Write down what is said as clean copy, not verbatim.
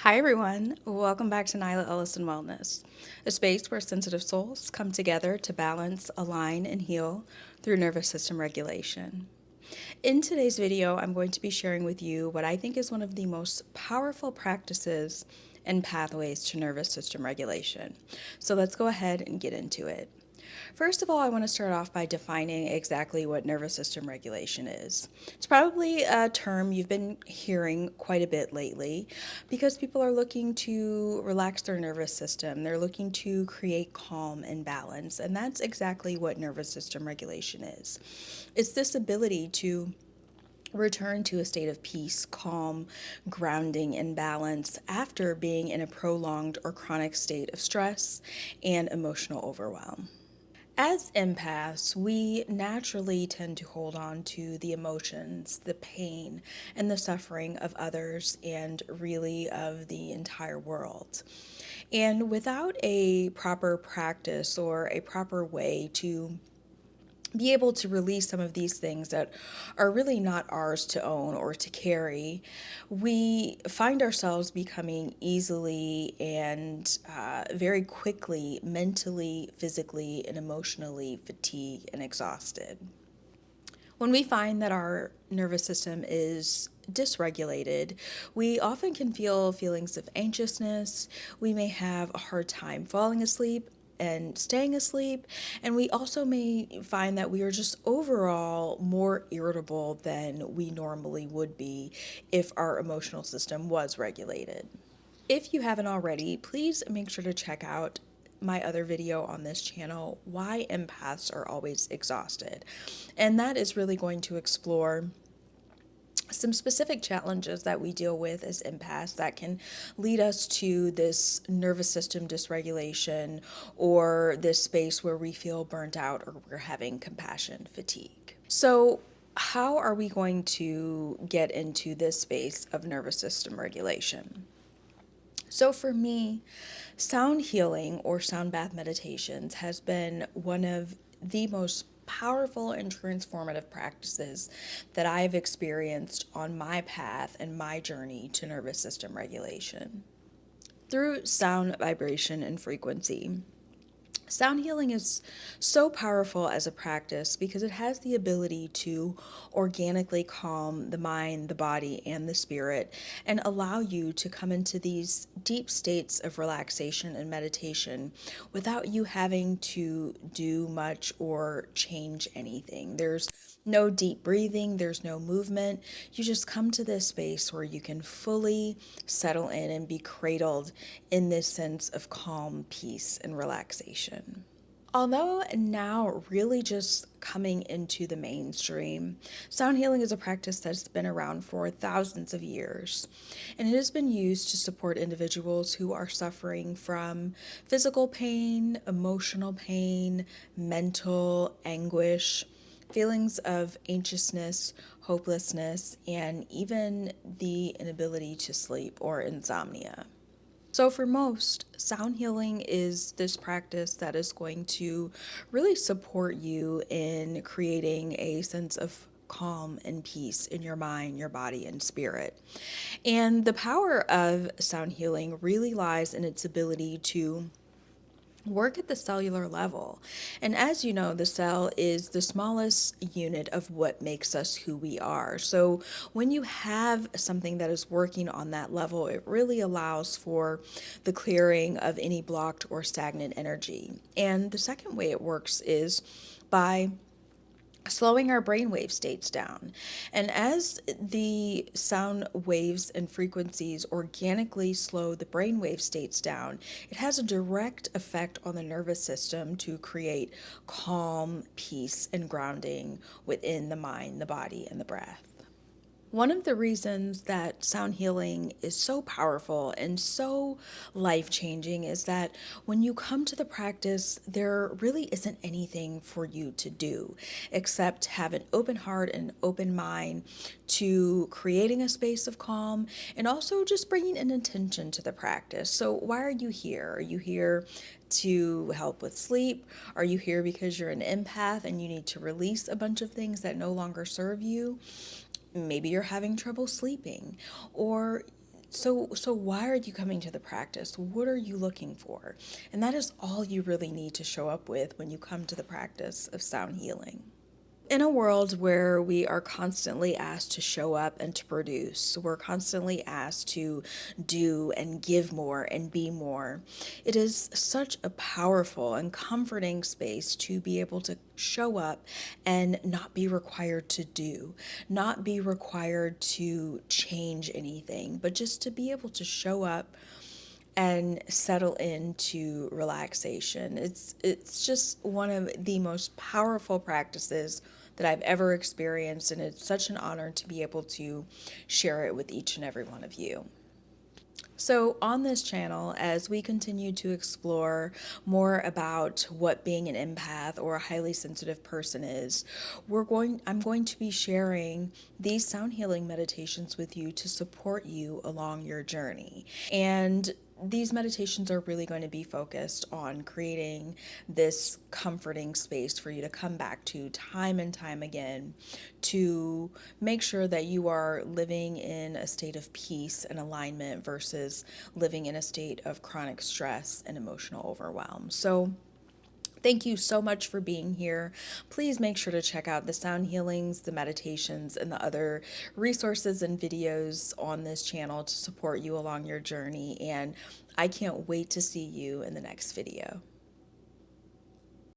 Hi, everyone. Welcome back to Nyla Ellison Wellness, a space where sensitive souls come together to balance, align, and heal through nervous system regulation. In today's video, I'm going to be sharing with you what I think is one of the most powerful practices and pathways to nervous system regulation. So let's go ahead and get into it. First of all, I want to start off by defining exactly what nervous system regulation is. It's probably a term you've been hearing quite a bit lately because people are looking to relax their nervous system. They're looking to create calm and balance, and that's exactly what nervous system regulation is. It's this ability to return to a state of peace, calm, grounding, and balance after being in a prolonged or chronic state of stress and emotional overwhelm. As empaths, we naturally tend to hold on to the emotions, the pain, and the suffering of others and really of the entire world. And without a proper practice or a proper way to be able to release some of these things that are really not ours to own or to carry, we find ourselves becoming easily and very quickly mentally, physically, and emotionally fatigued and exhausted. When we find that our nervous system is dysregulated, we often can feel feelings of anxiousness. We may have a hard time falling asleep and staying asleep, and we also may find that we are just overall more irritable than we normally would be if our emotional system was regulated. If you haven't already, please make sure to check out my other video on this channel, Why Empaths Are Always Exhausted. And that is really going to explore some specific challenges that we deal with as empaths that can lead us to this nervous system dysregulation or this space where we feel burnt out or we're having compassion fatigue. So, how are we going to get into this space of nervous system regulation? So for me, sound healing or sound bath meditations has been one of the most powerful and transformative practices that I've experienced on my path and my journey to nervous system regulation. Through sound, vibration, and frequency, sound healing is so powerful as a practice because it has the ability to organically calm the mind, the body, and the spirit and allow you to come into these deep states of relaxation and meditation without you having to do much or change anything. There's no deep breathing, there's no movement. You just come to this space where you can fully settle in and be cradled in this sense of calm, peace, and relaxation. Although now really just coming into the mainstream, sound healing is a practice that's been around for thousands of years, and it has been used to support individuals who are suffering from physical pain, emotional pain, mental anguish, feelings of anxiousness, hopelessness, and even the inability to sleep or insomnia. So, for most, sound healing is this practice that is going to really support you in creating a sense of calm and peace in your mind, your body, and spirit. And the power of sound healing really lies in its ability to work at the cellular level. And as you know, the cell is the smallest unit of what makes us who we are. So when you have something that is working on that level, it really allows for the clearing of any blocked or stagnant energy. And the second way it works is by slowing our brainwave states down. And as the sound waves and frequencies organically slow the brainwave states down, it has a direct effect on the nervous system to create calm, peace, and grounding within the mind, the body, and the breath. One of the reasons that sound healing is so powerful and so life changing is that when you come to the practice, there really isn't anything for you to do except have an open heart and open mind to creating a space of calm and also just bringing an intention to the practice. So, why are you here? Are you here to help with sleep? Are you here because you're an empath and you need to release a bunch of things that no longer serve you? Maybe you're having trouble sleeping, or So why are you coming to the practice? What are you looking for? And that is all you really need to show up with when you come to the practice of sound healing. In a world where we are constantly asked to show up and to produce, we're constantly asked to do and give more and be more, it is such a powerful and comforting space to be able to show up and not be required to do, not be required to change anything, but just to be able to show up and settle into relaxation. It's just one of the most powerful practices that I've ever experienced, and it's such an honor to be able to share it with each and every one of you. So, on this channel, as we continue to explore more about what being an empath or a highly sensitive person is, I'm going to be sharing these sound healing meditations with you to support you along your journey. And these meditations are really going to be focused on creating this comforting space for you to come back to time and time again to make sure that you are living in a state of peace and alignment versus living in a state of chronic stress and emotional overwhelm. So, thank you so much for being here. Please make sure to check out the sound healings, the meditations, and the other resources and videos on this channel to support you along your journey. And I can't wait to see you in the next video.